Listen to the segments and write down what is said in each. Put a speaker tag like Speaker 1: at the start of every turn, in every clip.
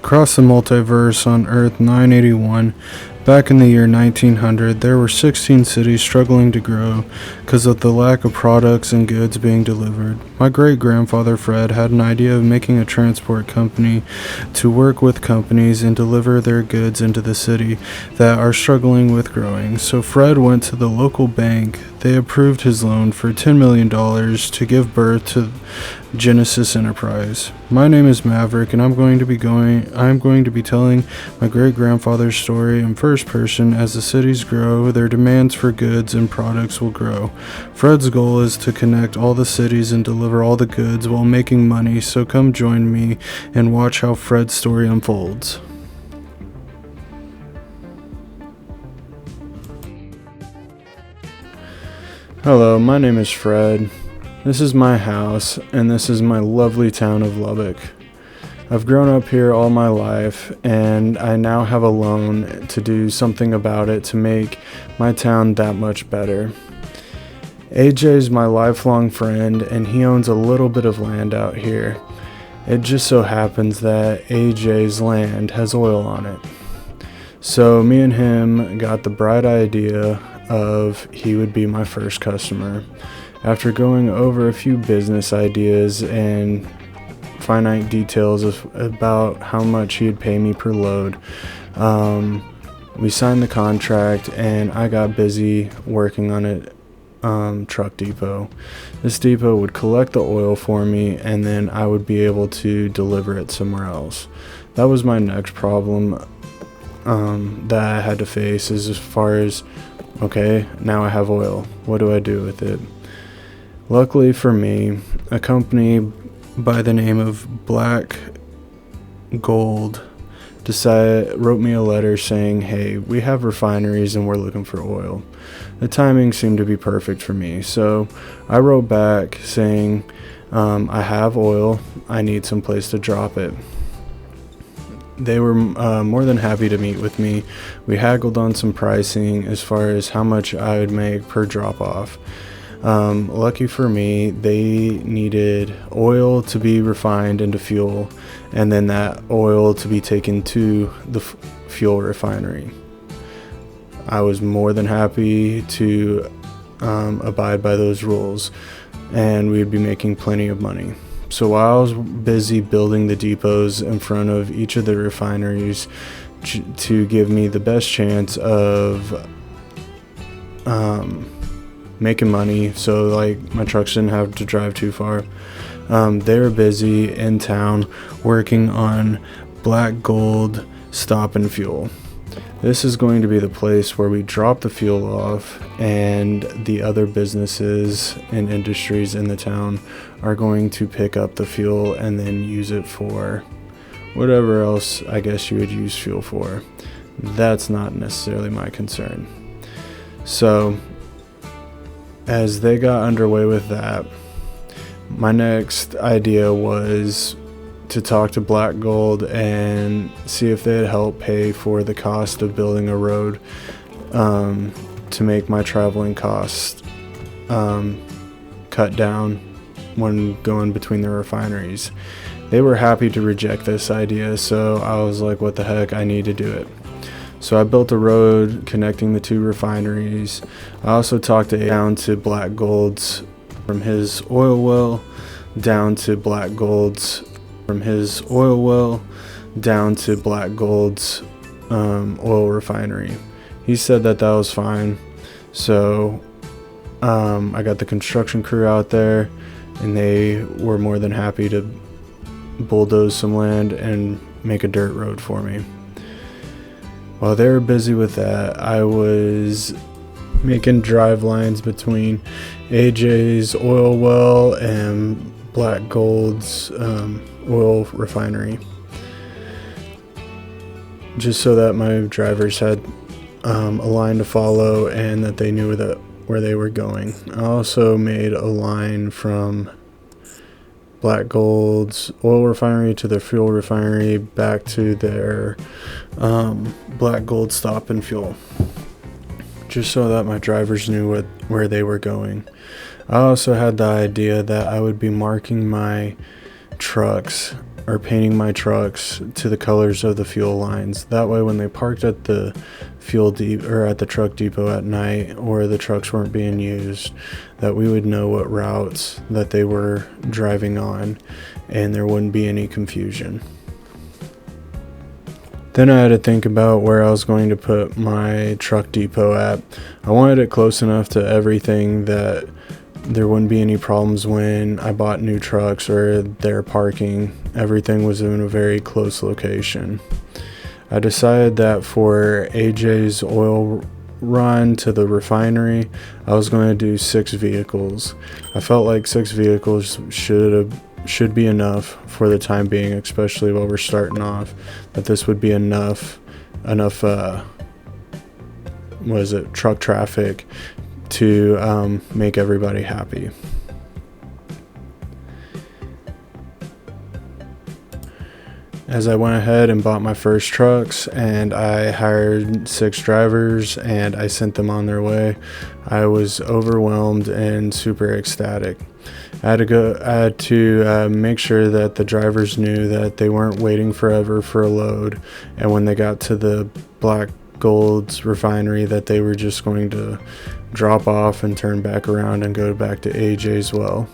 Speaker 1: Across the multiverse on Earth 981, back in the year 1900, there were 16 cities struggling to grow because of the lack of products and goods being delivered. My great-grandfather Fred had an idea of making a transport company to work with companies and deliver their goods into the city that are struggling with growing. So Fred went to the local bank. They approved his loan for $10 million to give birth to Genisis Enterprise. My name is Mavrick, and I'm going to be telling my great-grandfather's story in first person. As the cities grow, their demands for goods and products will grow. Fred's goal is to connect all the cities and deliver all the goods while making money, so come join me and watch how Fred's story unfolds. Hello, my name is Fred. This is my house, and this is my lovely town of Lubbock. I've grown up here all my life, and I now have a loan to do something about it to make my town that much better. AJ is my lifelong friend, and he owns a little bit of land out here. It just so happens that AJ's land has oil on it. So me and him got the bright idea of he would be my first customer. After going over a few business ideas and finite details about how much he'd pay me per load, we signed the contract, and I got busy working on a truck depot. This depot would collect the oil for me, and then I would be able to deliver it somewhere else. That was my next problem that I had to face, as far as, okay, now I have oil. What do I do with it? Luckily for me, a company by the name of Black Gold wrote me a letter saying, hey, we have refineries and we're looking for oil. The timing seemed to be perfect for me, so I wrote back saying, I have oil, I need some place to drop it. They were more than happy to meet with me. We haggled on some pricing as far as how much I would make per drop off. Lucky for me, they needed oil to be refined into fuel, and then that oil to be taken to the fuel refinery. I was more than happy to abide by those rules, and we'd be making plenty of money. So while I was busy building the depots in front of each of the refineries to give me the best chance of making money, so like my trucks didn't have to drive too far, they were busy in town working on Black Gold Stop and Fuel. This is going to be the place where we drop the fuel off, and the other businesses and industries in the town are going to pick up the fuel and then use it for whatever else I guess you would use fuel for. That's not necessarily my concern. So as they got underway with that, my next idea was to talk to Black Gold and see if they'd help pay for the cost of building a road to make my traveling costs cut down when going between the refineries. They were happy to reject this idea, so I was like, what the heck, I need to do it. So I built a road connecting the two refineries. I also talked down to Black Gold's from his oil well, down to Black Gold's oil refinery. He said that was fine. So I got the construction crew out there, and they were more than happy to bulldoze some land and make a dirt road for me. While they were busy with that, I was making drive lines between AJ's oil well and Black Gold's oil refinery, just so that my drivers had a line to follow and that they knew where they were going. I also made a line from Black Gold's oil refinery to their fuel refinery back to their Black Gold Stop and Fuel, just so that my drivers knew where they were going. I also had the idea that I would be marking my trucks or painting my trucks to the colors of the fuel lines. That way when they parked at the at the truck depot at night, or the trucks weren't being used, that we would know what routes that they were driving on, and there wouldn't be any confusion. Then I had to think about where I was going to put my truck depot at. I wanted it close enough to everything that there wouldn't be any problems when I bought new trucks or their parking. Everything was in a very close location. I decided that for AJ's oil run to the refinery, I was going to do 6 vehicles. I felt like 6 vehicles should be enough for the time being, especially while we're starting off, that this would be enough truck traffic to make everybody happy. As I went ahead and bought my first trucks, and I hired 6 drivers and I sent them on their way, I was overwhelmed and super ecstatic. I had to make sure that the drivers knew that they weren't waiting forever for a load, and when they got to the Black Gold's refinery, that they were just going to drop off and turn back around and go back to AJ's well.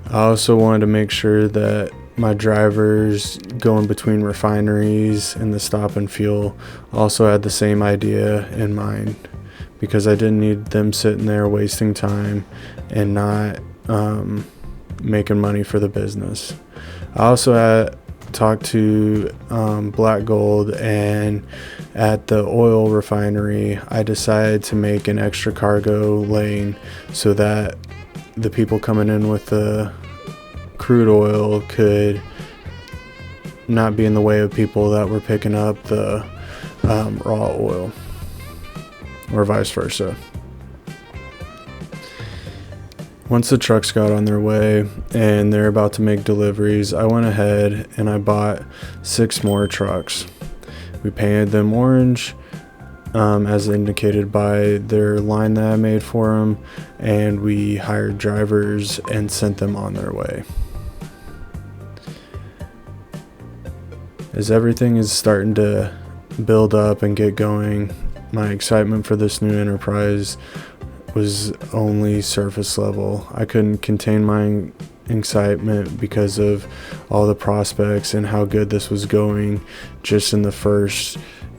Speaker 1: I also wanted to make sure that my drivers going between refineries and the stop and fuel also had the same idea in mind, because I didn't need them sitting there wasting time and not making money for the business. I also had talked to Black Gold, and at the oil refinery I decided to make an extra cargo lane so that the people coming in with the crude oil could not be in the way of people that were picking up the raw oil, or vice versa. Once the trucks got on their way and they're about to make deliveries, I went ahead and I bought 6 more trucks. We painted them orange, as indicated by their line that I made for them, and we hired drivers and sent them on their way. As everything is starting to build up and get going, my excitement for this new enterprise was only surface level. I couldn't contain my excitement because of all the prospects and how good this was going just in the first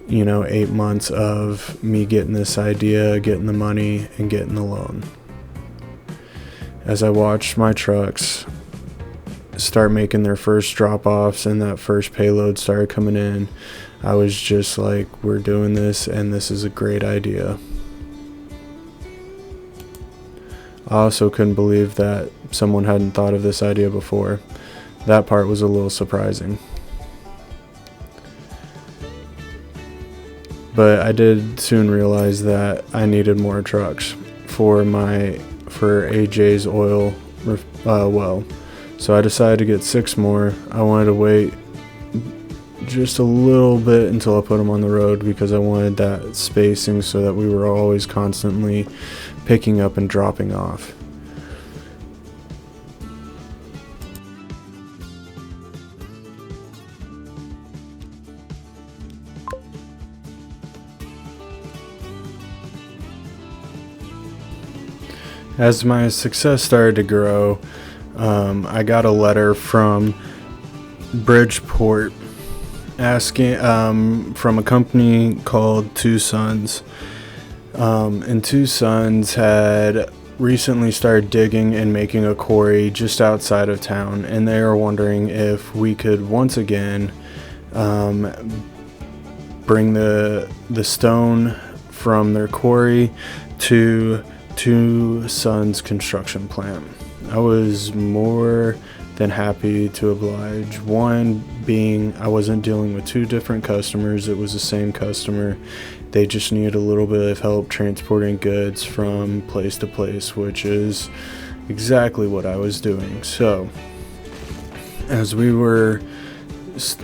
Speaker 1: 8 months of me getting this idea, getting the money, and getting the loan. As I watched my trucks start making their first drop-offs and that first payload started coming in, I was just like, we're doing this, and this is a great idea. I also couldn't believe that someone hadn't thought of this idea before. That part was a little surprising. But I did soon realize that I needed more trucks for AJ's oil well. So I decided to get 6 more. I wanted to wait just a little bit until I put them on the road, because I wanted that spacing so that we were always constantly picking up and dropping off. As my success started to grow, I got a letter from Bridgeport asking from a company called Two Sons. And Two Sons had recently started digging and making a quarry just outside of town, and they were wondering if we could once again bring the stone from their quarry to Two Sons construction plant. I was more than happy to oblige. One being, I wasn't dealing with 2 different customers, it was the same customer. They just needed a little bit of help transporting goods from place to place, which is exactly what I was doing. So as we went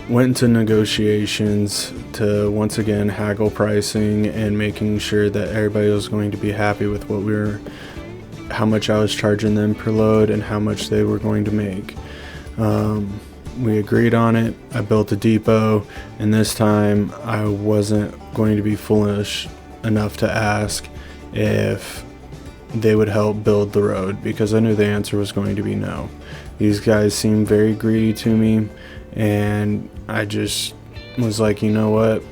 Speaker 1: into negotiations to once again haggle pricing and making sure that everybody was going to be happy with how much I was charging them per load and how much they were going to make, We agreed on it. I built a depot, and this time I wasn't going to be foolish enough to ask if they would help build the road, because I knew the answer was going to be no. These guys seemed very greedy to me, and I just was like, you know what?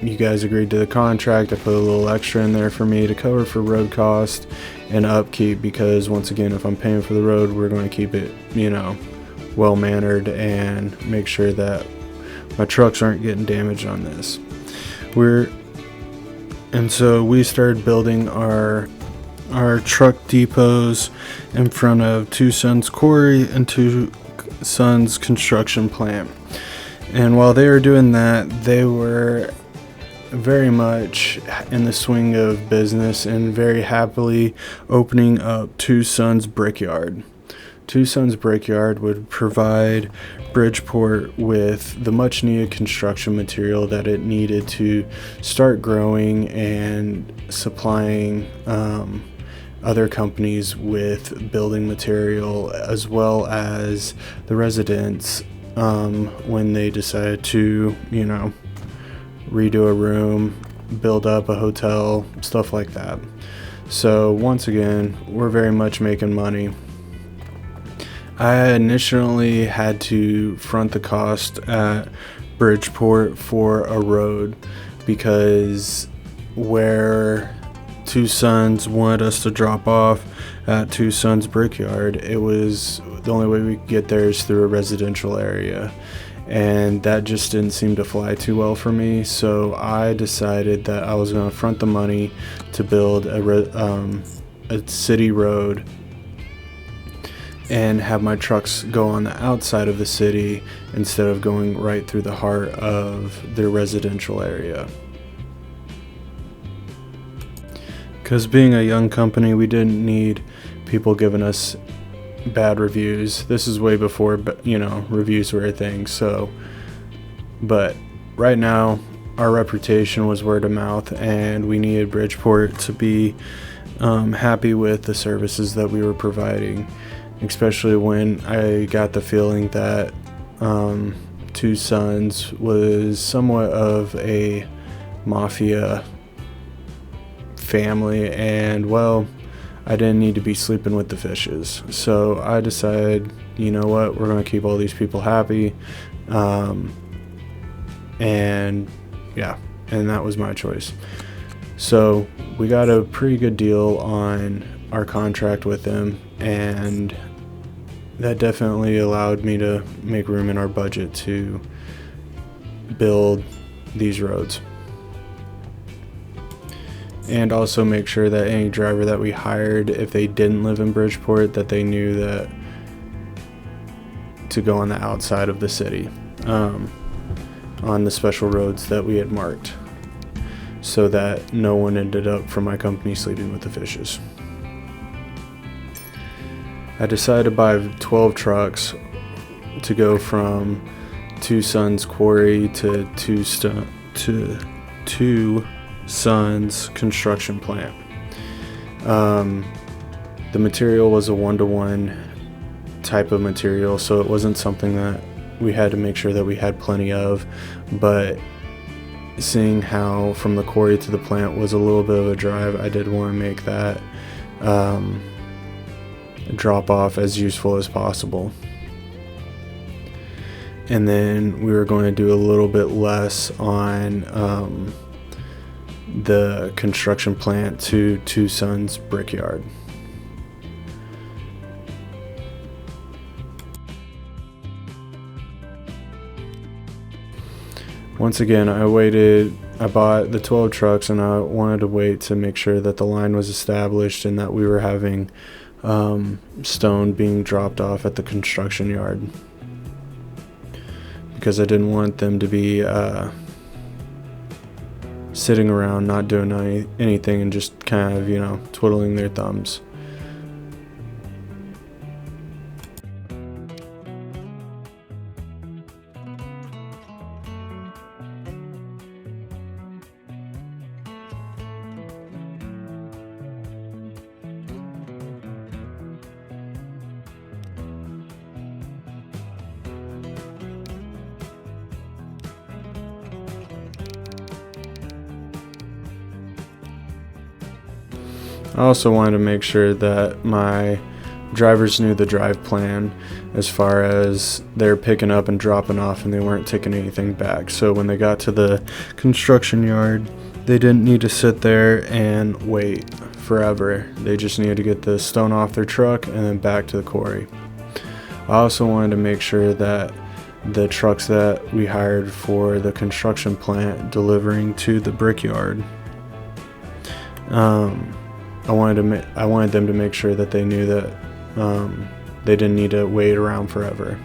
Speaker 1: You guys agreed to the contract. I put a little extra in there for me to cover for road cost and upkeep, because once again, if I'm paying for the road, we're going to keep it, well mannered and make sure that my trucks aren't getting damaged on this. And so we started building our truck depots in front of Two Sons Quarry and Two Sons Construction Plant. And while they were doing that, they were very much in the swing of business and very happily opening up Two Sons Brickyard. Two Sons Brickyard would provide Bridgeport with the much needed construction material that it needed to start growing and supplying other companies with building material, as well as the residents when they decided to, redo a room, build up a hotel, stuff like that. So once again, we're very much making money. I initially had to front the cost at Bridgeport for a road, because where Two Sons wanted us to drop off at Two Sons Brickyard, it was the only way we could get there is through a residential area, and that just didn't seem to fly too well for me. So I decided that I was going to front the money to build a city road and have my trucks go on the outside of the city instead of going right through the heart of their residential area. Because being a young company, we didn't need people giving us bad reviews. This is way before, reviews were a thing. But right now, our reputation was word of mouth, and we needed Bridgeport to be happy with the services that we were providing, especially when I got the feeling that Two Sons was somewhat of a mafia family, and I didn't need to be sleeping with the fishes. So I decided, you know what, we're going to keep all these people happy. And that was my choice. So we got a pretty good deal on our contract with them, and that definitely allowed me to make room in our budget to build these roads. And also make sure that any driver that we hired, if they didn't live in Bridgeport, that they knew that to go on the outside of the city on the special roads that we had marked, so that no one ended up from my company sleeping with the fishes. I decided to buy 12 trucks to go from Two Sons Quarry to Two Sons Construction Plant. The material was a 1-to-1 type of material, so it wasn't something that we had to make sure that we had plenty of, but seeing how from the quarry to the plant was a little bit of a drive, I did want to make that drop off as useful as possible. And then we were going to do a little bit less on the construction plant to Two Sons Brickyard. Once again, I bought the 12 trucks, and I wanted to wait to make sure that the line was established and that we were having stone being dropped off at the construction yard, because I didn't want them to be sitting around not doing anything and just kind of twiddling their thumbs. I also wanted to make sure that my drivers knew the drive plan as far as they're picking up and dropping off, and they weren't taking anything back. So when they got to the construction yard, they didn't need to sit there and wait forever. They just needed to get the stone off their truck and then back to the quarry. I also wanted to make sure that the trucks that we hired for the construction plant delivering to the brickyard, I wanted them to make sure that they knew that they didn't need to wait around forever.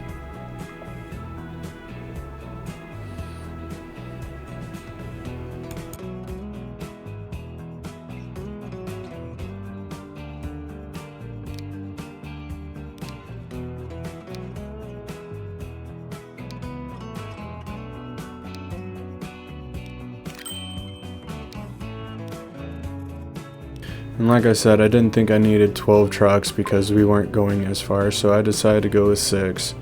Speaker 1: And like I said, I didn't think I needed 12 trucks because we weren't going as far, so I decided to go with 6.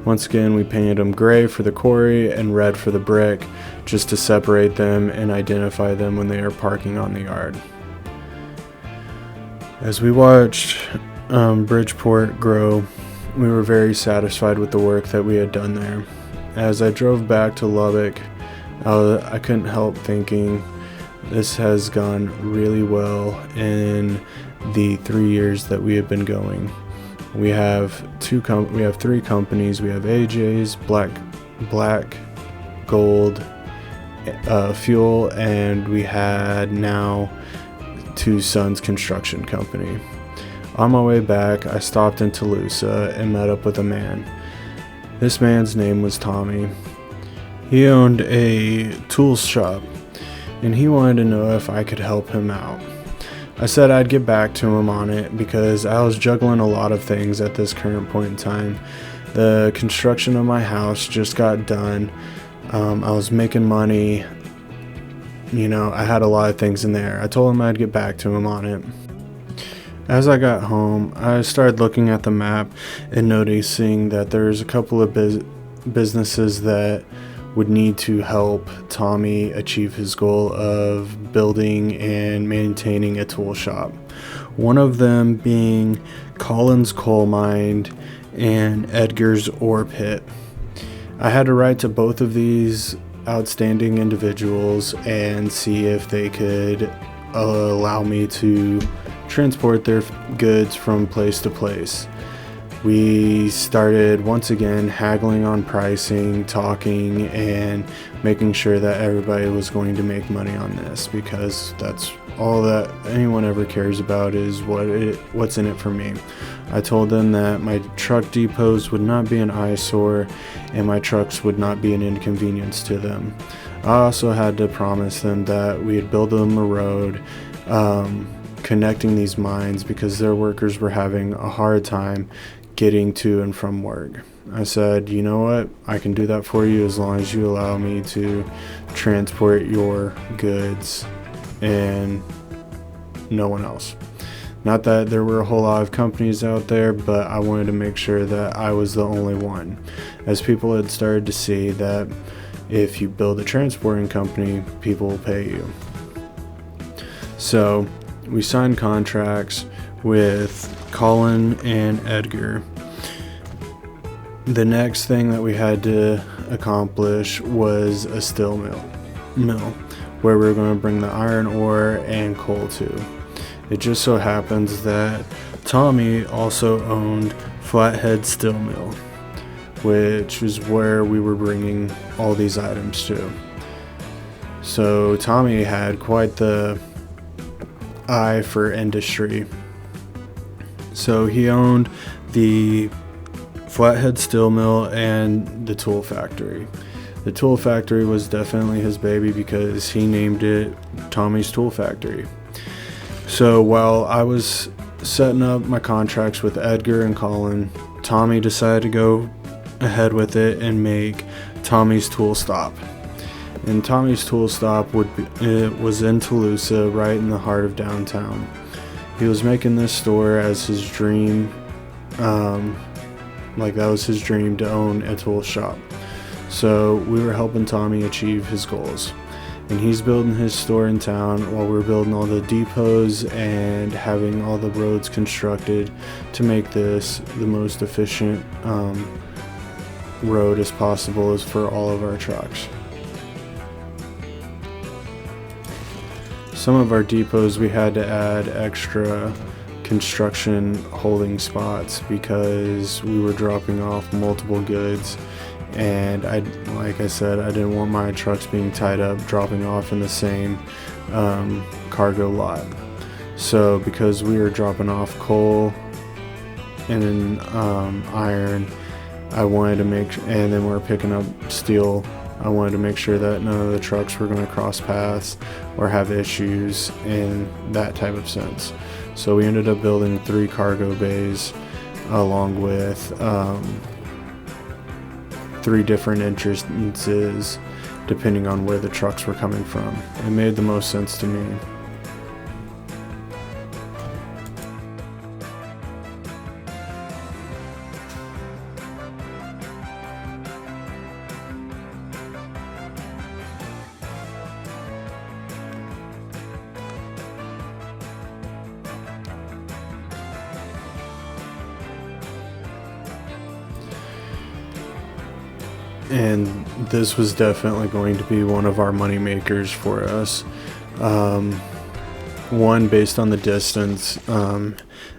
Speaker 1: Once again, we painted them gray for the quarry and red for the brick, just to separate them and identify them when they are parking on the yard. As we watched Bridgeport grow, we were very satisfied with the work that we had done there. As I drove back to Lubbock, I couldn't help thinking, this has gone really well in the 3 years that we have been going. We have 3 companies. We have AJ's, Black Gold, Fuel, and we had now Two Sons Construction Company. On my way back, I stopped in Toulouse and met up with a man. This man's name was Tommy. He owned a tools shop, and he wanted to know if I could help him out. I said I'd get back to him on it because I was juggling a lot of things at this current point in time. The construction of my house just got done. I was making money. I had a lot of things in there. I told him I'd get back to him on it. As I got home, I started looking at the map and noticing that there's a couple of businesses that would need to help Tommy achieve his goal of building and maintaining a tool shop. One of them being Collins Coal Mine and Edgar's Ore Pit. I had to write to both of these outstanding individuals and see if they could allow me to transport their goods from place to place. We started once again haggling on pricing, talking, and making sure that everybody was going to make money on this, because that's all that anyone ever cares about is what's in it for me. I told them that my truck depots would not be an eyesore and my trucks would not be an inconvenience to them. I also had to promise them that we'd build them a road connecting these mines because their workers were having a hard time getting to and from work. I said, you know what, I can do that for you as long as you allow me to transport your goods and no one else. Not that there were a whole lot of companies out there, but I wanted to make sure that I was the only one, as people had started to see that if you build a transporting company, people will pay you. So we signed contracts with Colin and Edgar. The next thing that we had to accomplish was a steel mill where we were going to bring the iron ore and coal to. It just so happens that Tommy also owned Flathead Steel Mill, which is where we were bringing all these items to. So Tommy had quite the eye for industry. So he owned the Flathead Steel Mill and the tool factory. The tool factory was definitely his baby because he named it Tommy's Tool Factory. So while I was setting up my contracts with Edgar and Colin, Tommy decided to go ahead with it and make Tommy's Tool Stop. And Tommy's Tool Stop was in Toulouse, right in the heart of downtown. He was making this store as his dream, that was his dream, to own a tool shop. So we were helping Tommy achieve his goals. and he's building his store in town while we're building all the depots and having all the roads constructed to make this the most efficient road as possible as for all of our trucks. Some of our depots we had to add extra construction holding spots because we were dropping off multiple goods, and like I said, I didn't want my trucks being tied up dropping off in the same cargo lot. So because we were dropping off coal and iron, I wanted to and then we're picking up steel, I wanted to make sure that none of the trucks were going to cross paths or have issues in that type of sense. So we ended up building 3 cargo bays along with 3 different entrances depending on where the trucks were coming from. It made the most sense to me. And this was definitely going to be one of our money makers for us. One, based on the distance,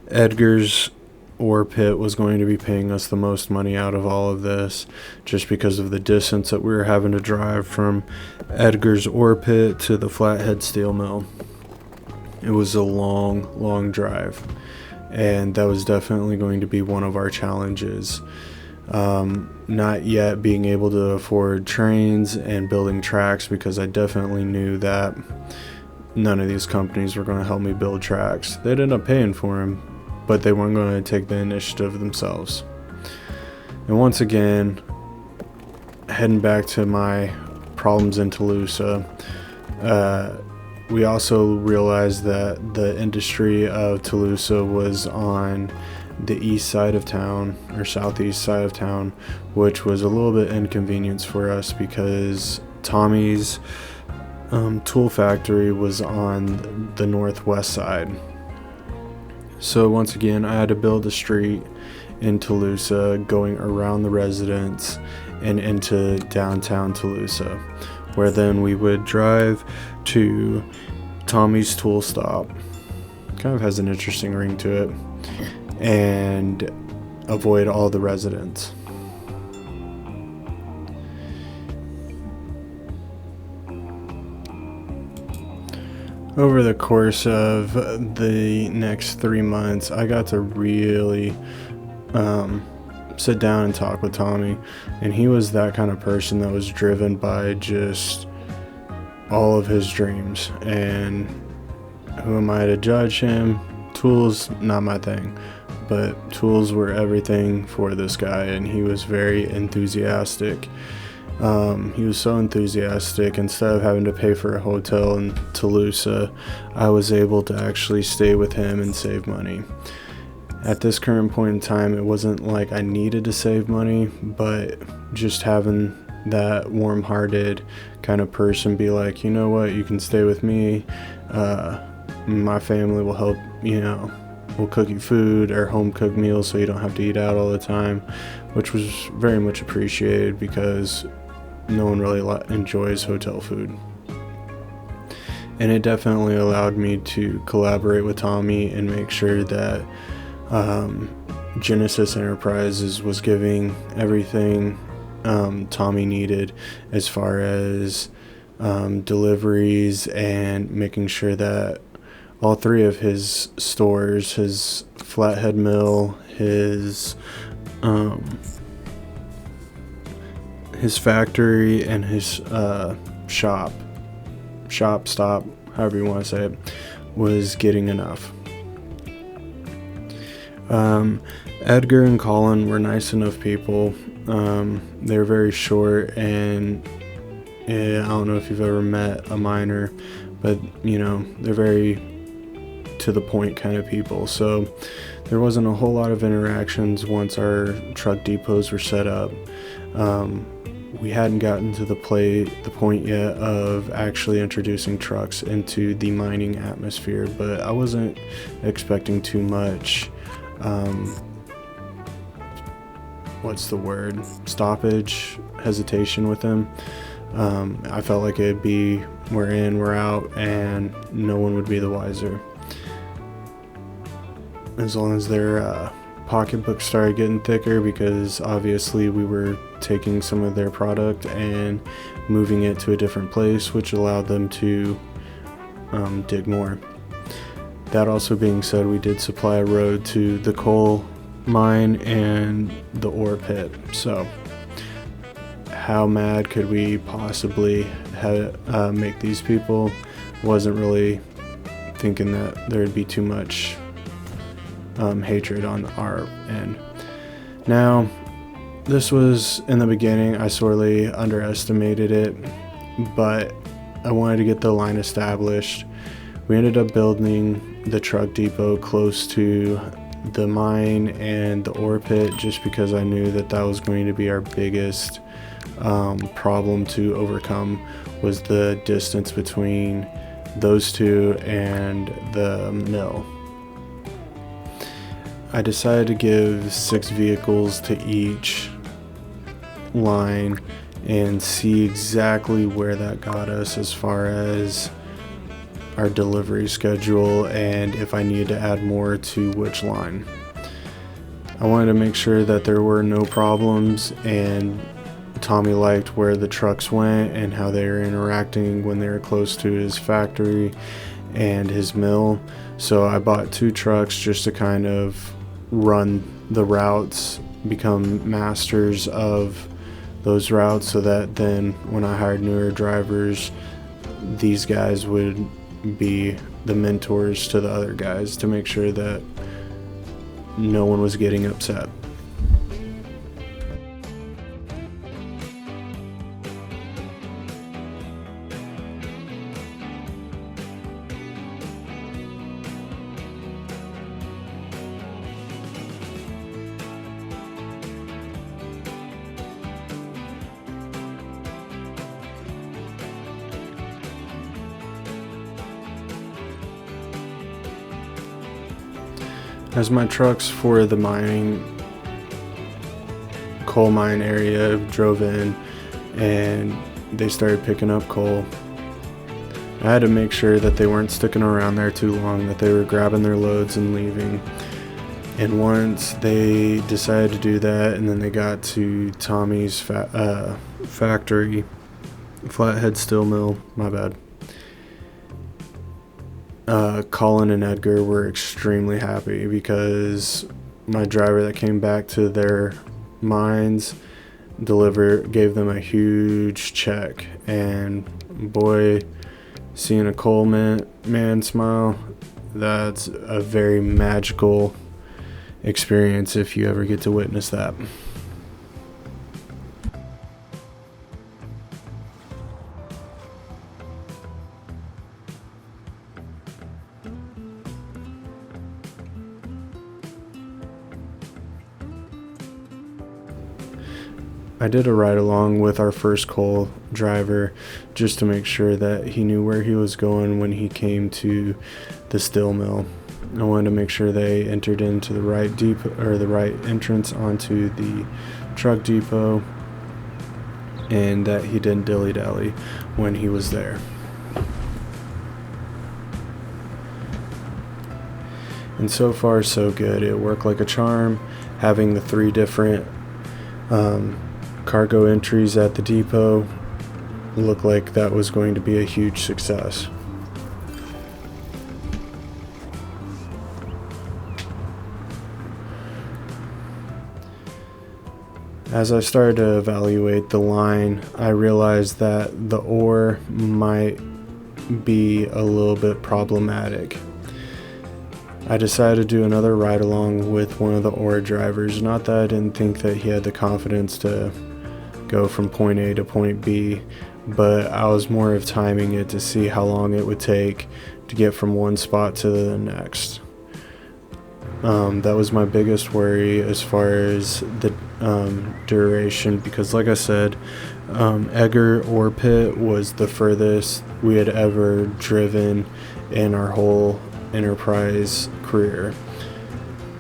Speaker 1: Edgar's ore pit was going to be paying us the most money out of all of this, just because of the distance that we were having to drive from Edgar's ore pit to the Flathead steel mill. It was a long drive, and that was definitely going to be one of our challenges. Not yet being able to afford trains and building tracks, because I definitely knew that none of these companies were going to help me build tracks. They'd end up paying for them, but they weren't going to take the initiative themselves. And once again, heading back to my problems in Tolosa, we also realized that the industry of Tolosa was on the east side of town, or southeast side of town, which was a little bit inconvenience for us because Tommy's tool factory was on the northwest side. So once again, I had to build a street in Tolosa going around the residence and into downtown Tolosa, where then we would drive to Tommy's tool stop. Kind of has an interesting ring to it. And avoid all the residents. Over the course of the next 3 months, I got to really sit down and talk with Tommy, and he was that kind of person that was driven by just all of his dreams. And who am I to judge him? Tools, not my thing. But tools were everything for this guy, and he was very enthusiastic. He was so enthusiastic, instead of having to pay for a hotel in Tolosa, I was able to actually stay with him and save money. At this current point in time, it wasn't like I needed to save money, but just having that warm-hearted kind of person be like, you know what, you can stay with me, my family will help, we'll cook you food or home cooked meals so you don't have to eat out all the time, which was very much appreciated because no one really enjoys hotel food. And it definitely allowed me to collaborate with Tommy and make sure that Genesis Enterprises was giving everything Tommy needed as far as deliveries, and making sure that all 3 of his stores, his Flathead Mill, his factory, and his shop, stop, however you want to say it, was getting enough. Edgar and Colin were nice enough people. They were very short, and I don't know if you've ever met a miner, but they're very to the point kind of people. So there wasn't a whole lot of interactions once our truck depots were set up. we hadn't gotten to the point yet of actually introducing trucks into the mining atmosphere, but I wasn't expecting too much hesitation with them. I felt like it'd be we're in, we're out, and no one would be the wiser. As long as their pocketbooks started getting thicker, because obviously we were taking some of their product and moving it to a different place, which allowed them to dig more. That also being said, we did supply a road to the coal mine and the ore pit. So how mad could we possibly make these people? Wasn't really thinking that there'd be too much hatred on our end. Now, this was in the beginning, I sorely underestimated it, but I wanted to get the line established. We ended up building the truck depot close to the mine and the ore pit, just because I knew that was going to be our biggest problem to overcome, was the distance between those two and the mill. I decided to give 6 vehicles to each line and see exactly where that got us as far as our delivery schedule and if I needed to add more to which line. I wanted to make sure that there were no problems, and Tommy liked where the trucks went and how they were interacting when they were close to his factory and his mill. So I bought 2 trucks just to kind of run the routes, become masters of those routes, so that then when I hired newer drivers, these guys would be the mentors to the other guys to make sure that no one was getting upset. As my trucks for the coal mine area drove in and they started picking up coal, I had to make sure that they weren't sticking around there too long, that they were grabbing their loads and leaving. And once they decided to do that, and then they got to Tommy's factory, flathead steel mill, my bad, Colin and Edgar were extremely happy, because my driver that came back to their mines gave them a huge check, and boy, seeing a coal man smile, that's a very magical experience if you ever get to witness that. I did a ride along with our first coal driver just to make sure that he knew where he was going when he came to the steel mill. I wanted to make sure they entered into the right depot, or the right entrance onto the truck depot, and that he didn't dilly-dally when he was there. And so far so good. It worked like a charm, having the 3 different cargo entries at the depot. Looked like that was going to be a huge success. As I started to evaluate the line, I realized that the ore might be a little bit problematic. I decided to do another ride along with one of the ore drivers. Not that I didn't think that he had the confidence to go from point A to point B, but I was more of timing it to see how long it would take to get from one spot to the next. That was my biggest worry as far as the duration, because like I said, Egger ore pit was the furthest we had ever driven in our whole Enterprise career.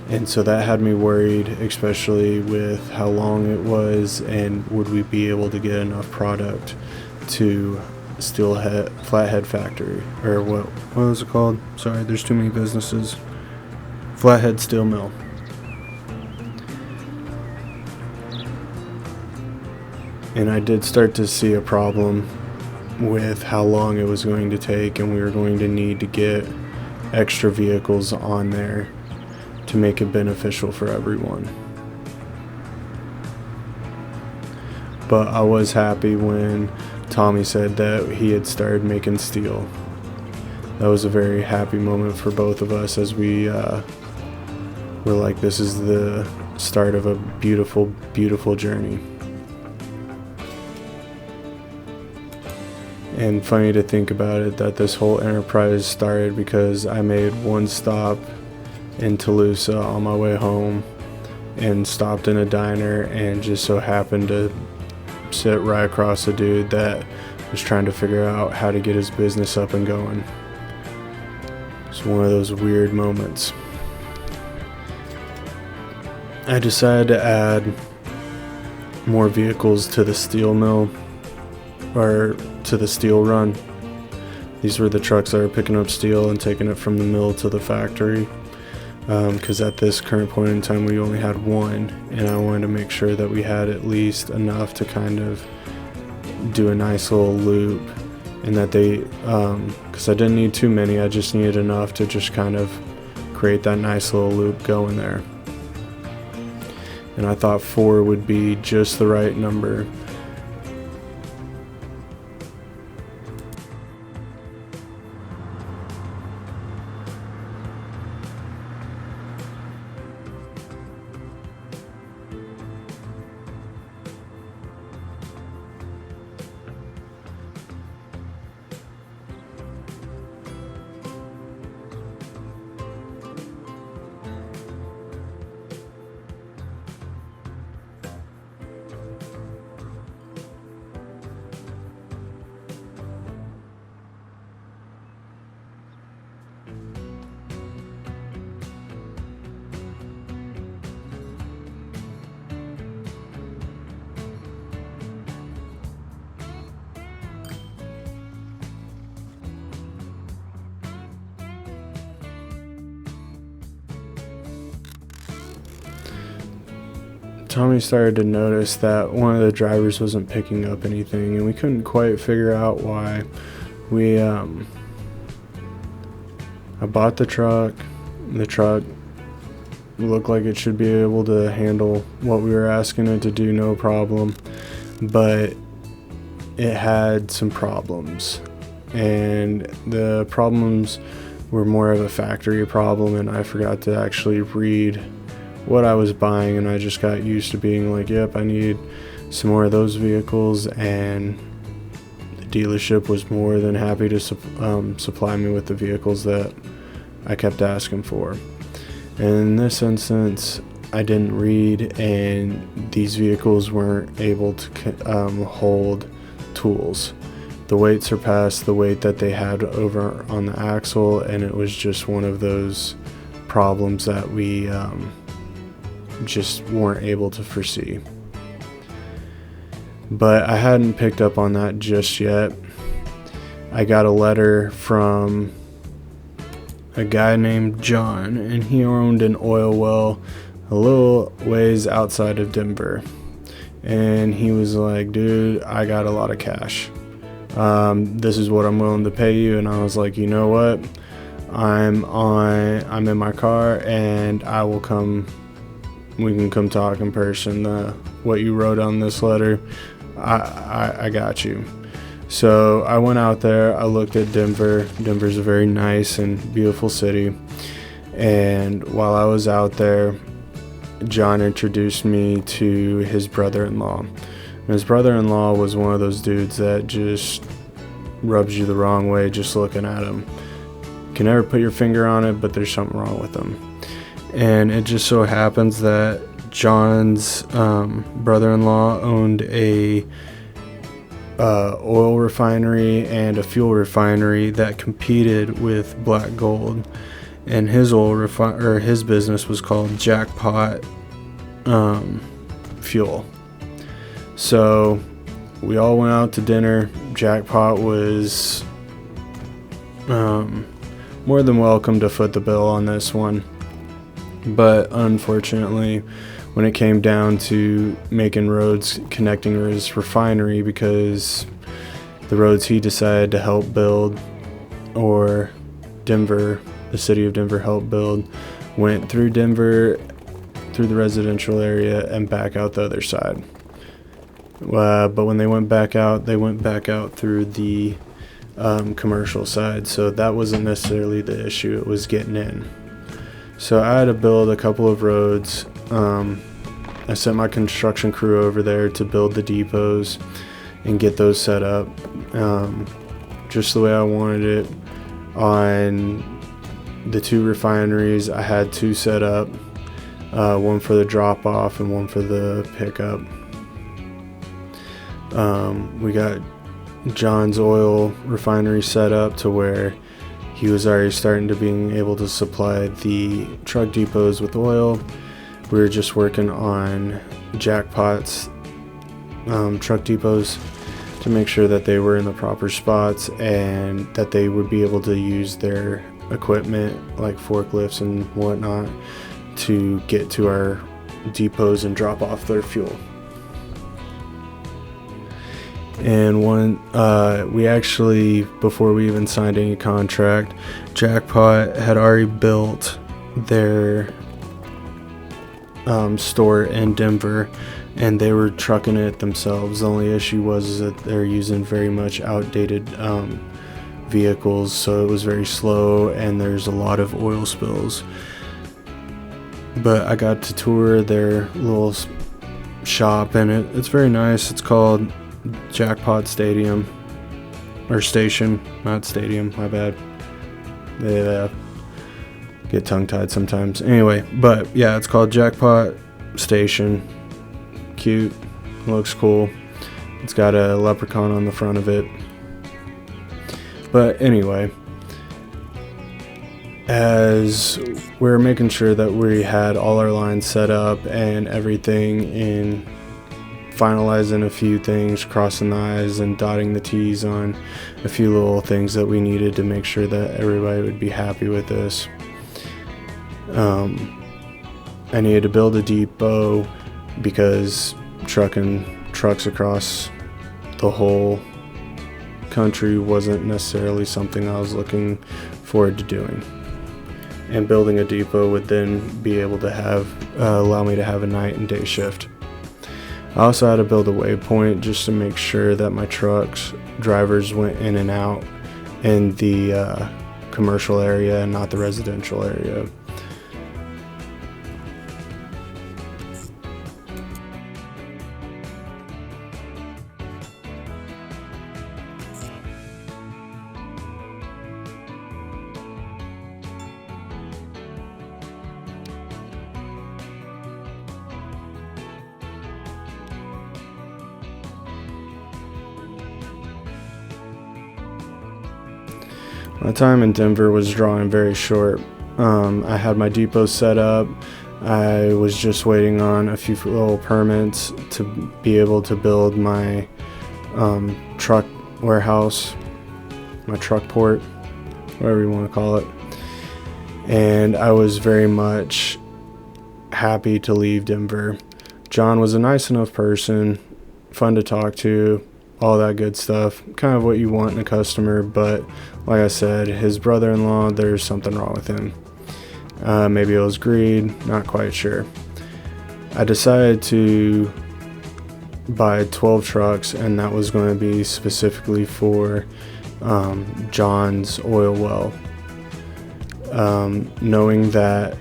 Speaker 1: And so that had me worried, especially with how long it was and would we be able to get enough product to Flathead Factory, or what was it called? Sorry, there's too many businesses. Flathead Steel Mill. And I did start to see a problem with how long it was going to take, and we were going to need to get extra vehicles on there to make it beneficial for everyone. But I was happy when Tommy said that he had started making steel. That was a very happy moment for both of us, as we were like, this is the start of a beautiful, beautiful journey. And funny to think about it, that this whole enterprise started because I made one stop in Toulouse on my way home and stopped in a diner and just so happened to sit right across a dude that was trying to figure out how to get his business up and going. It's one of those weird moments. I decided to add more vehicles to the steel mill, or to the steel run. These were the trucks that were picking up steel and taking it from the mill to the factory, because at this current point in time we only had one, and I wanted to make sure that we had at least enough to kind of do a nice little loop, and that they, because I didn't need too many, I just needed enough to just kind of create that nice little loop going there. And I thought 4 would be just the right number. Tommy started to notice that one of the drivers wasn't picking up anything, and we couldn't quite figure out why. I bought the truck. The truck looked like it should be able to handle what we were asking it to do, no problem, but it had some problems, and the problems were more of a factory problem, and I forgot to actually read what I was buying, and I just got used to being like, yep, I need some more of those vehicles, and the dealership was more than happy to supply me with the vehicles that I kept asking for. And in this instance, I didn't read, and these vehicles weren't able to hold tools. The weight surpassed the weight that they had over on the axle, and it was just one of those problems that we just weren't able to foresee. But I hadn't picked up on that just yet. I got a letter from a guy named John, and he owned an oil well a little ways outside of Denver. And he was like, dude, I got a lot of cash. This is what I'm willing to pay you. And I was like, you know what? I'm in my car, and I will come. We can come talk in person. What you wrote on this letter, I got you. So I went out there. I looked at Denver. Denver's a very nice and beautiful city. And while I was out there, John introduced me to his brother-in-law. And his brother-in-law was one of those dudes that just rubs you the wrong way just looking at him. You can never put your finger on it, but there's something wrong with him. And it just so happens that John's brother-in-law owned a oil refinery and a fuel refinery that competed with Black Gold, and his his business was called Jackpot Fuel. So we all went out to dinner. Jackpot was more than welcome to foot the bill on this one, but unfortunately, when it came down to making roads connecting his refinery, because the roads he decided to help build, or the city of Denver helped build, went through Denver, through the residential area, and back out the other side. But when they went back out through the commercial side, so that wasn't necessarily the issue, it was getting in. So I had to build a couple of roads. I sent my construction crew over there to build the depots and get those set up just the way I wanted it. On the 2 refineries, I had 2 set up, one for the drop off and one for the pickup. We got John's oil refinery set up to where he was already starting to being able to supply the truck depots with oil. We were just working on Jackpot's truck depots to make sure that they were in the proper spots and that they would be able to use their equipment like forklifts and whatnot to get to our depots and drop off their fuel. And we actually, before we even signed any contract, Jackpot had already built their store in Denver, and they were trucking it themselves. The only issue was that they're using very much outdated vehicles, so it was very slow and there's a lot of oil spills. But I got to tour their little shop, and it's very nice. It's called Jackpot Stadium, or Station, not Stadium, my bad. They get tongue-tied sometimes. Anyway, but yeah, it's called Jackpot Station. Cute, looks cool. It's got a leprechaun on the front of it. But anyway, as we're making sure that we had all our lines set up and everything, in finalizing a few things, crossing the I's and dotting the T's on a few little things that we needed to make sure that everybody would be happy with this. I needed to build a depot because trucking trucks across the whole country wasn't necessarily something I was looking forward to doing. And building a depot would then be able to allow me to have a night and day shift. I also had to build a waypoint just to make sure that my drivers went in and out in the commercial area and not the residential area. My time in Denver was drawing very short. I had my depot set up. I was just waiting on a few little permits to be able to build my truck warehouse, my truck port, whatever you want to call it. And I was very much happy to leave Denver. John was a nice enough person, fun to talk to, all that good stuff, kind of what you want in a customer, but like I said, his brother-in-law, there's something wrong with him. Maybe it was greed, not quite sure. I decided to buy 12 trucks, and that was going to be specifically for John's oil well. Knowing that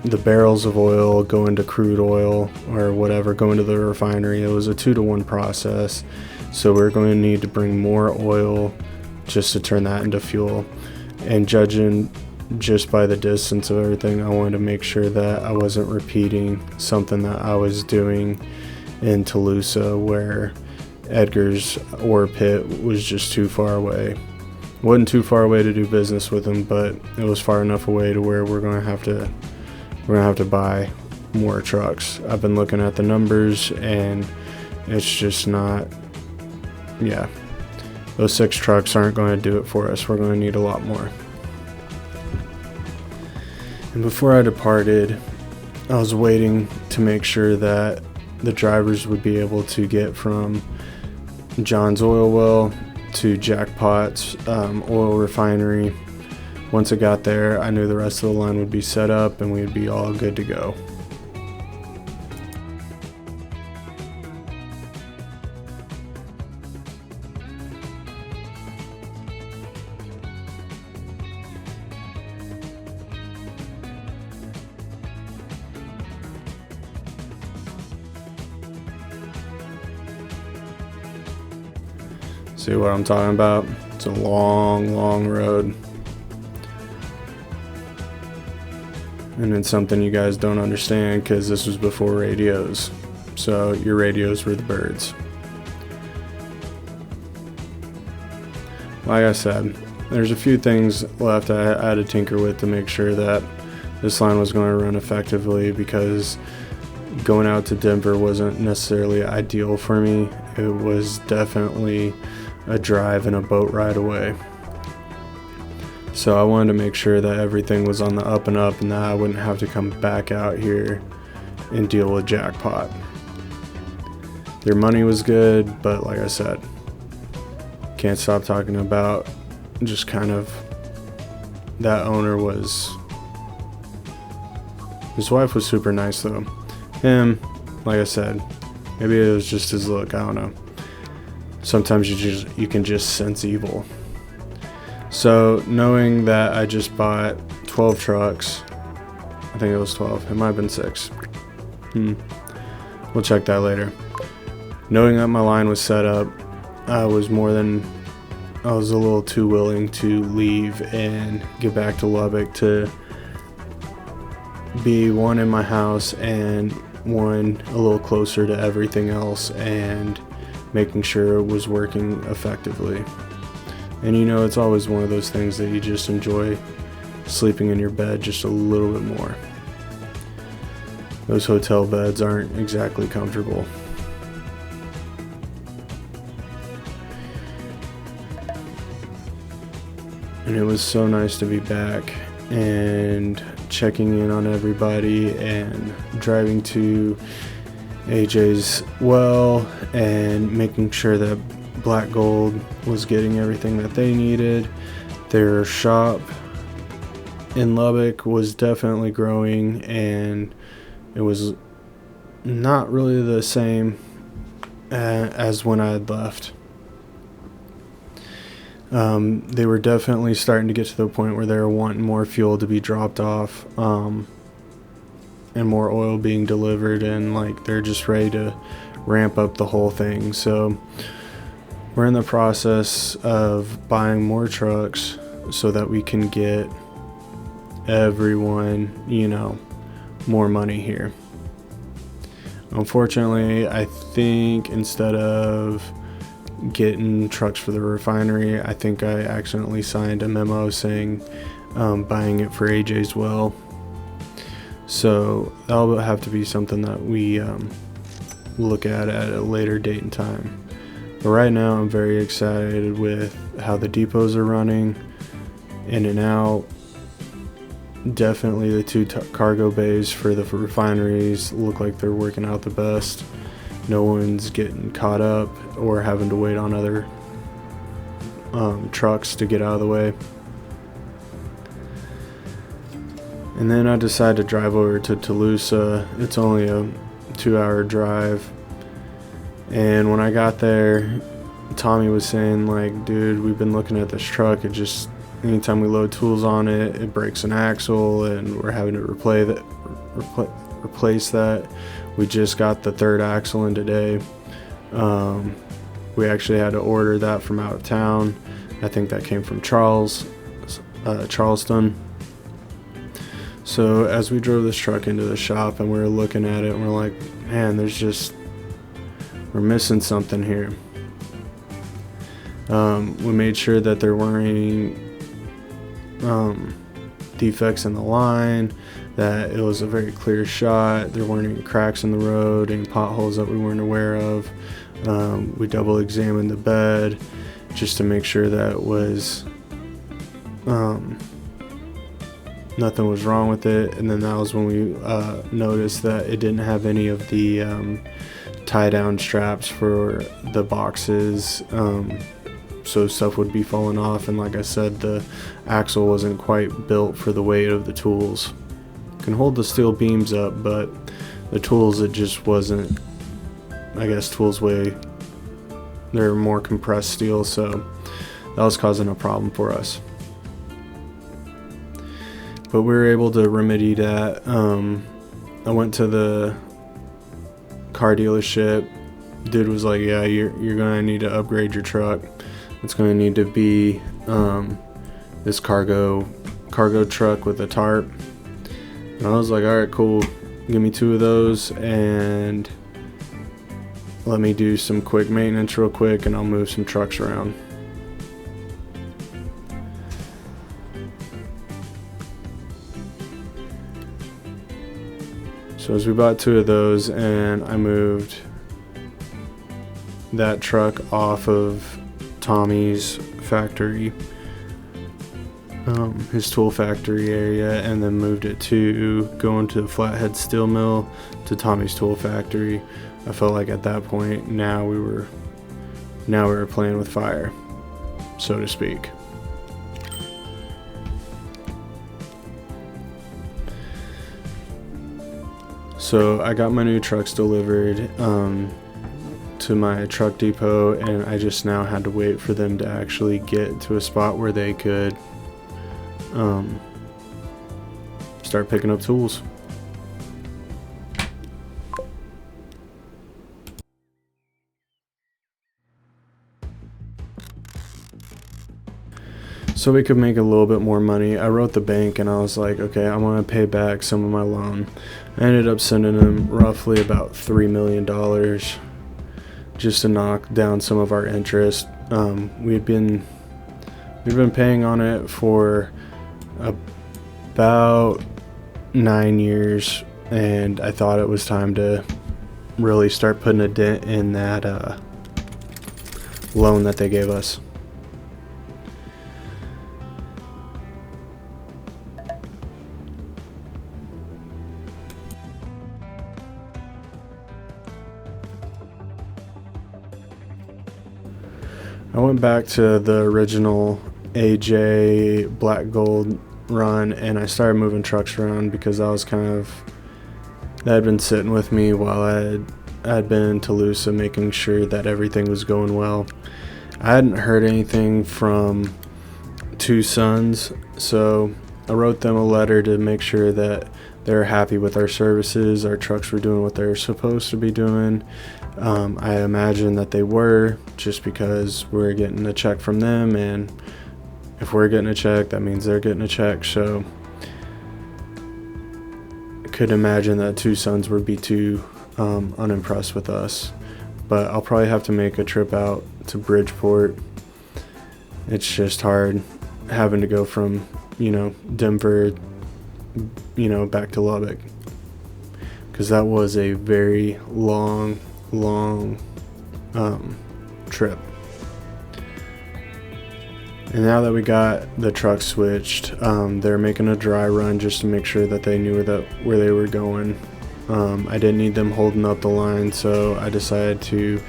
Speaker 1: the barrels of oil go into crude oil or whatever, go into the refinery, it was a 2-to-1 process. So we're going to need to bring more oil just to turn that into fuel. And judging just by the distance of everything, I wanted to make sure that I wasn't repeating something that I was doing in Tulsa, where Edgar's ore pit was just too far away. Wasn't too far away to do business with him, but it was far enough away to where we're gonna have to buy more trucks. I've been looking at the numbers and it's just not, yeah, those 6 trucks aren't going to do it for us. We're going to need a lot more. And before I departed, I was waiting to make sure that the drivers would be able to get from John's oil well to Jackpot's oil refinery. Once I got there, I knew the rest of the line would be set up and we'd be all good to go. See what I'm talking about? It's a long, long road. And it's something you guys don't understand because this was before radios. So your radios were the birds. Like I said, there's a few things left I had to tinker with to make sure that this line was going to run effectively, because going out to Denver wasn't necessarily ideal for me. It was definitely a drive and a boat ride away. So I wanted to make sure that everything was on the up and up and that I wouldn't have to come back out here and deal with Jackpot. Their money was good, but like I said, can't stop talking about just kind of that owner was, his wife was super nice though. Him, like I said, maybe it was just his look, I don't know. Sometimes you can just sense evil. So knowing that I just bought 12 trucks, I think it was 12, it might have been 6. We'll check that later. Knowing that my line was set up, I was a little too willing to leave and get back to Lubbock to be one in my house and one a little closer to everything else and making sure it was working effectively. And you know, it's always one of those things that you just enjoy sleeping in your bed just a little bit more. Those hotel beds aren't exactly comfortable. And it was so nice to be back and checking in on everybody and driving to AJ's well and making sure that Black Gold was getting everything that they needed. Their shop in Lubbock was definitely growing, and it was not really the same as when I had left. They were definitely starting to get to the point where they were wanting more fuel to be dropped off, and more oil being delivered, and like they're just ready to ramp up the whole thing. So we're in the process of buying more trucks so that we can get everyone, more money here. Unfortunately, I think instead of getting trucks for the refinery, I think I accidentally signed a memo saying buying it for AJ's well. So that'll have to be something that we look at a later date and time. But right now I'm very excited with how the depots are running, in and out. Definitely the 2 cargo bays for the refineries look like they're working out the best. No one's getting caught up or having to wait on other trucks to get out of the way. And then I decided to drive over to Toulouse. It's only a 2-hour drive. And when I got there, Tommy was saying, like, dude, we've been looking at this truck. It just, anytime we load tools on it, it breaks an axle, and we're having to replace that. We just got the 3rd axle in today. We actually had to order that from out of town. I think that came from Charleston. So as we drove this truck into the shop and we were looking at it and we're like, man, we're missing something here. We made sure that there weren't any defects in the line, that it was a very clear shot, there weren't any cracks in the road, any potholes that we weren't aware of. We double examined the bed just to make sure that it was nothing was wrong with it. And then that was when we noticed that it didn't have any of the tie down straps for the boxes, so stuff would be falling off. And like I said, the axle wasn't quite built for the weight of the tools. It can hold the steel beams up, but the tools, it just wasn't. I guess tools weigh, they're more compressed steel, so that was causing a problem for us. But we were able to remedy that. I went to the car dealership. Dude was like, yeah, you're gonna need to upgrade your truck. It's gonna need to be this cargo truck with a tarp. And I was like, all right, cool, give me 2 of those and let me do some quick maintenance real quick, and I'll move some trucks around. So as we bought 2 of those, and I moved that truck off of Tommy's factory, his tool factory area, and then moved it to going to the flathead steel mill to Tommy's tool factory. I felt like at that point now we were playing with fire, so to speak. So I got my new trucks delivered to my truck depot, and I just now had to wait for them to actually get to a spot where they could start picking up tools. So we could make a little bit more money. I wrote the bank and I was like, okay, I want to pay back some of my loan. I ended up sending them roughly about $3 million just to knock down some of our interest. We've been paying on it for about 9 years, and I thought it was time to really start putting a dent in that loan that they gave us. I went back to the original AJ Black Gold run, and I started moving trucks around because that had been sitting with me while I had been in Toulouse, making sure that everything was going well. I hadn't heard anything from Two Sons, so I wrote them a letter to make sure that they're happy with our services, our trucks were doing what they're supposed to be doing. I imagine that they were, just because we're getting a check from them, and if we're getting a check, that means they're getting a check. So I could imagine that Two Sons would be too unimpressed with us. But I'll probably have to make a trip out to Bridgeport. It's just hard having to go from, Denver, back to Lubbock, because that was a very long trip. And now that we got the truck switched, they're making a dry run just to make sure that they knew where they were going. I didn't need them holding up the line, so I decided to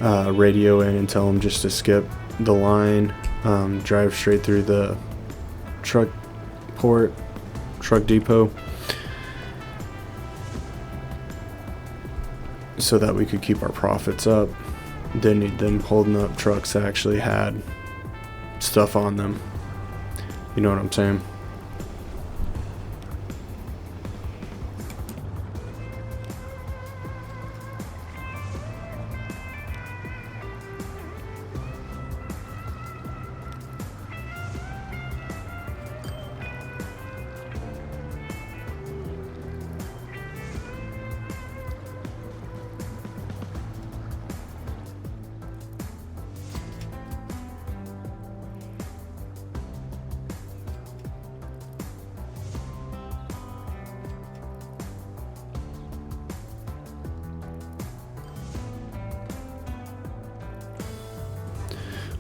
Speaker 1: radio in and tell them just to skip the line, drive straight through the truck depot, so that we could keep our profits up. Didn't need them holding up trucks that actually had stuff on them. You know what I'm saying?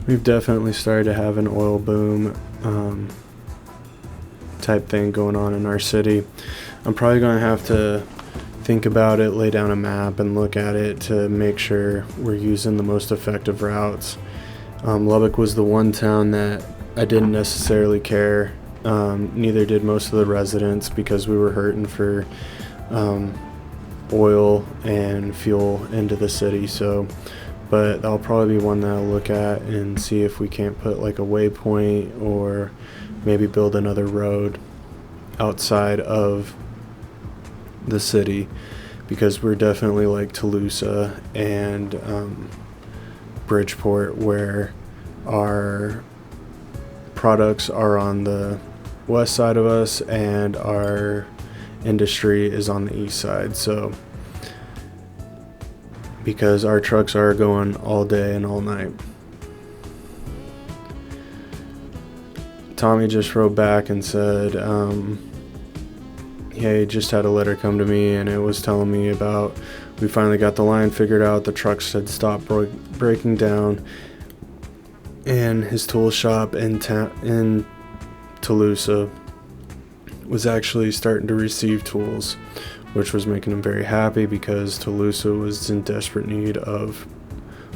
Speaker 1: We've definitely started to have an oil boom type thing going on in our city. I'm probably going to have to think about it, lay down a map, and look at it to make sure we're using the most effective routes. Lubbock was the one town that I didn't necessarily care. Neither did most of the residents, because we were hurting for oil and fuel into the city. But that'll probably be one that I'll look at and see if we can't put like a waypoint, or maybe build another road outside of the city, because we're definitely like Toluca and Bridgeport, where our products are on the west side of us and our industry is on the east side. So because our trucks are going all day and all night. Tommy just wrote back and said, hey, just had a letter come to me, and it was telling me about, we finally got the line figured out, the trucks had stopped breaking down, and his tool shop in Toluca was actually starting to receive tools, which was making him very happy, because Toluca was in desperate need of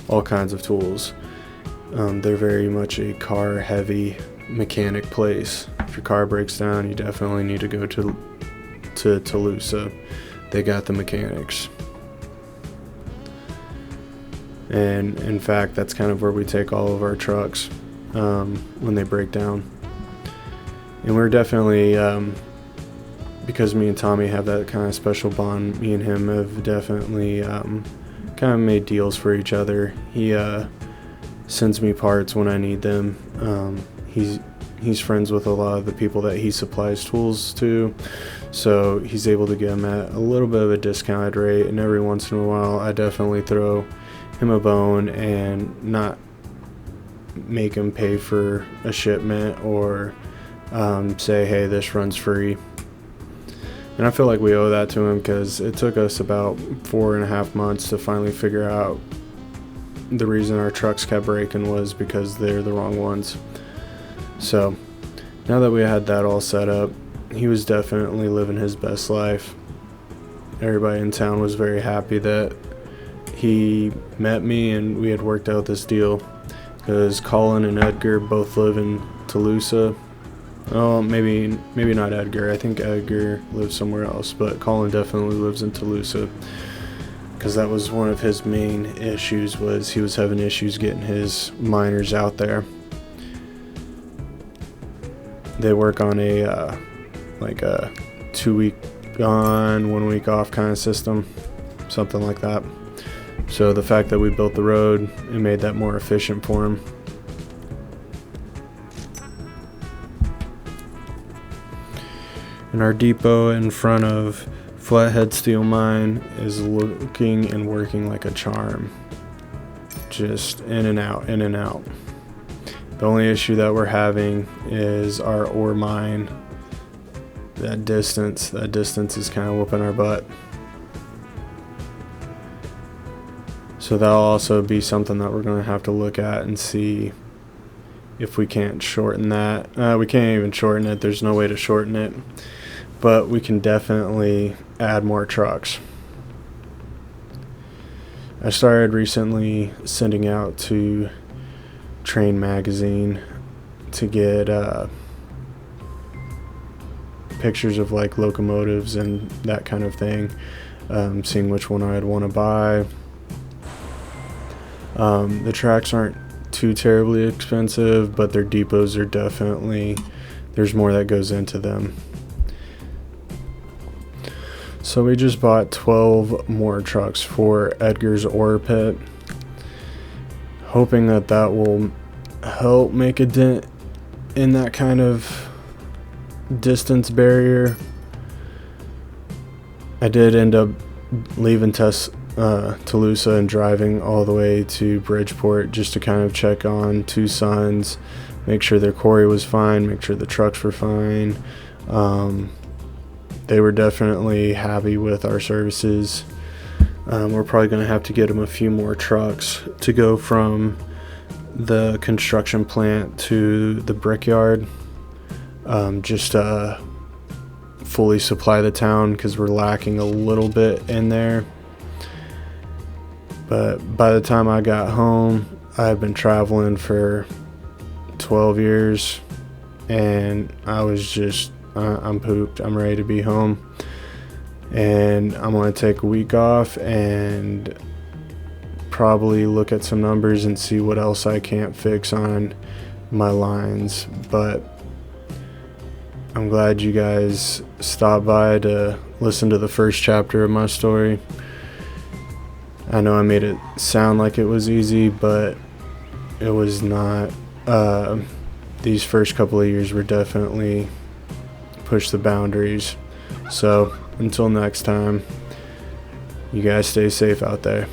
Speaker 1: all kinds of tools. They're very much a car heavy mechanic place. If your car breaks down, you definitely need to go to Toluca. They got the mechanics, and in fact that's kind of where we take all of our trucks when they break down. And we're definitely because me and Tommy have that kind of special bond, me and him have definitely kind of made deals for each other. He sends me parts when I need them. He's friends with a lot of the people that he supplies tools to, so he's able to get them at a little bit of a discounted rate. And every once in a while I definitely throw him a bone and not make him pay for a shipment, or say, hey, this runs free. And I feel like we owe that to him, because it took us about 4.5 months to finally figure out the reason our trucks kept breaking was because they're the wrong ones. So now that we had that all set up, he was definitely living his best life. Everybody in town was very happy that he met me and we had worked out this deal, because Colin and Edgar both live in Toluca. Oh, maybe not Edgar. I think Edgar lives somewhere else, but Colin definitely lives in Toluca, because that was one of his main issues, was he was having issues getting his miners out there. They work on a like a 2-week on, 1 week off kind of system, something like that. So the fact that we built the road, it made that more efficient for him. And our depot in front of Flathead Steel Mine is looking and working like a charm. Just in and out, in and out. The only issue that we're having is our ore mine. That distance is kind of whooping our butt. So that'll also be something that we're going to have to look at and see if we can't shorten that. We can't even shorten it. There's no way to shorten it. But we can definitely add more trucks. I started recently sending out to Train Magazine to get pictures of like locomotives and that kind of thing, seeing which one I'd want to buy. The tracks aren't too terribly expensive, but their depots are definitely, there's more that goes into them. So we just bought 12 more trucks for Edgar's ore pit, hoping that that will help make a dent in that kind of distance barrier. I did end up leaving Toluca and driving all the way to Bridgeport just to kind of check on two sons, make sure their quarry was fine, make sure the trucks were fine. They were definitely happy with our services. We're probably going to have to get them a few more trucks to go from the construction plant to the brickyard, just to fully supply the town because we're lacking a little bit in there. But by the time I got home, I had been traveling for 12 years, and I was just, I'm pooped. I'm ready to be home. And I'm going to take a week off and probably look at some numbers and see what else I can't fix on my lines. But I'm glad you guys stopped by to listen to the first chapter of my story. I know I made it sound like it was easy, but it was not. These first couple of years were definitely push the boundaries. So until next time, you guys stay safe out there.